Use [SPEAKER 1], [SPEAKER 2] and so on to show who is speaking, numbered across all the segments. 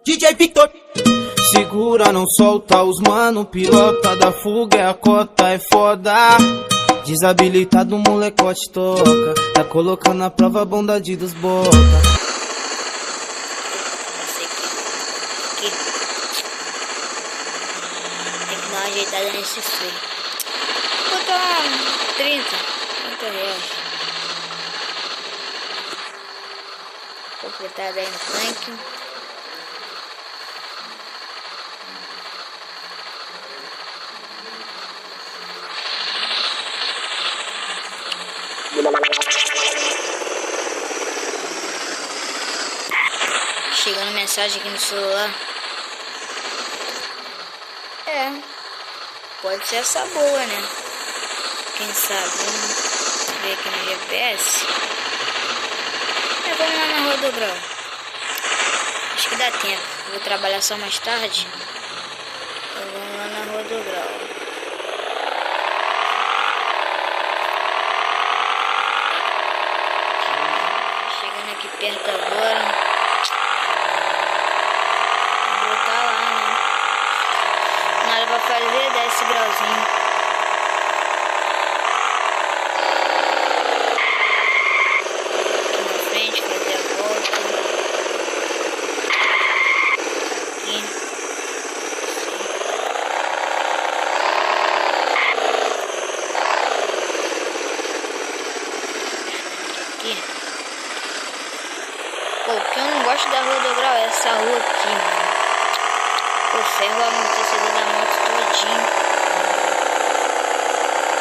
[SPEAKER 1] DJ Victor. Segura, não solta os mano, pilota da fuga, é a cota, é foda. Desabilitado, molecote toca, tá colocando a prova a bondade dos bota.
[SPEAKER 2] Tem que dar uma ajeitada nesse freio. Vou botar 30 reais. Completada aí no tanque. Chegando mensagem aqui no celular. Pode ser essa boa, né? Quem sabe? Vamos ver aqui no GPS. Vamos lá na Rua do Grau. Acho que dá tempo. Vou trabalhar só mais tarde. Então vamos lá na Rua do Grau. Chegando aqui perto agora. Vou voltar lá, né? Nada pra fazer, dá esse grauzinho. Aqui na frente, fazer a volta. Aqui. Aqui. Pô, o que eu não gosto da Rua do Grau é essa rua aqui, mano. O ferro amortecedor da moto todinho.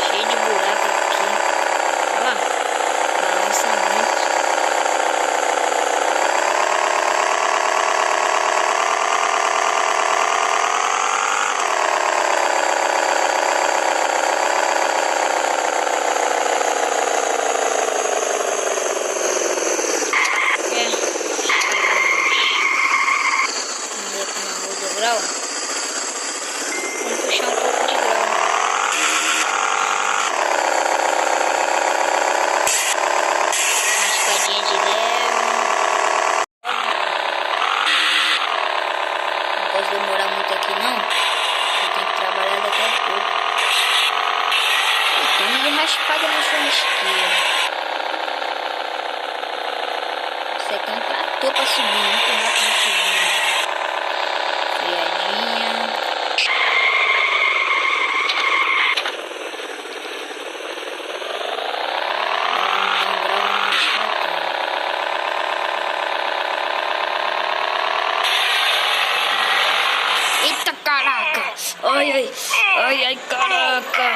[SPEAKER 2] Cheio de buraco aqui. Olha lá. Balança muito. Vamos aqui na Rua do Grau. Vamos puxar um pouco de grau. Uma espadinha de leve. Não posso demorar muito aqui não. Eu tenho que trabalhar daqui a pouco. Tem uma raspada na churrasqueira. Isso aqui é um platô pra subir, muito rápido de subir. Freadinha. Eita caraca! Ai, caraca!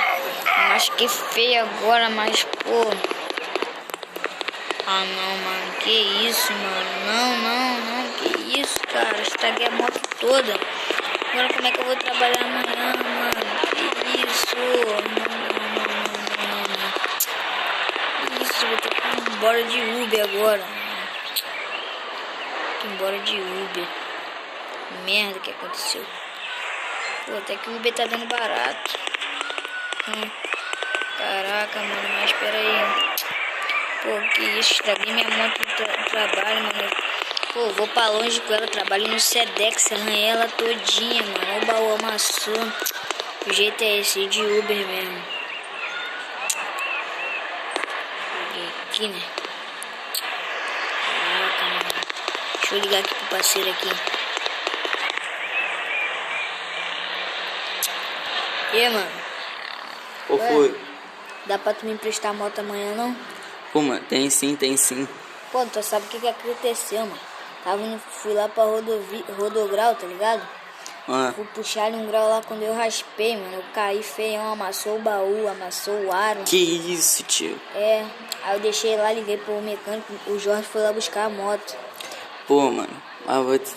[SPEAKER 2] Mas que feio agora, mas pô. Ah não, mano, que isso, mano? Não, que isso, cara? Estraguei a moto toda. Agora como é que eu vou trabalhar amanhã, mano? Que isso? Não. Que isso, vou ter que ir embora de Uber agora. Vou embora de Uber. Merda que aconteceu. Pô, até que o Uber tá dando barato. Caraca, mano, mas espera aí. Pô, que isso, estraguei minha moto no trabalho, mano. Pô, vou pra longe com ela, trabalho no Sedex, arranhei ela todinha, mano. O baú amassou. O jeito é esse, de Uber mesmo. Peguei aqui, né? Caraca, mano. Deixa eu ligar aqui pro parceiro aqui. E aí, mano?
[SPEAKER 3] Qual foi?
[SPEAKER 2] Dá pra tu me emprestar a moto amanhã, não?
[SPEAKER 3] Pô, mano, tem sim.
[SPEAKER 2] Pô, tu sabe o que aconteceu, mano? Fui lá pra Rodograu, tá ligado? Fui puxar ali um grau lá, quando eu raspei, mano. Eu caí feião, amassou o baú, amassou o aro.
[SPEAKER 3] Que isso, tio?
[SPEAKER 2] Aí eu deixei lá, liguei pro mecânico, o Jorge foi lá buscar a moto.
[SPEAKER 3] Pô, mano,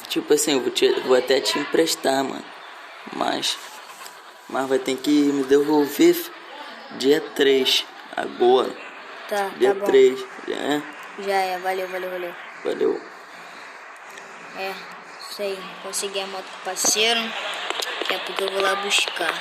[SPEAKER 3] tipo assim, eu vou até te emprestar, mano. Mas vai ter que me devolver dia 3, agora.
[SPEAKER 2] Tá,
[SPEAKER 3] dia
[SPEAKER 2] tá bom.
[SPEAKER 3] 3, já é?
[SPEAKER 2] Já é, valeu.
[SPEAKER 3] Valeu.
[SPEAKER 2] Isso aí, consegui a moto com o parceiro. Daqui a pouco eu vou lá buscar.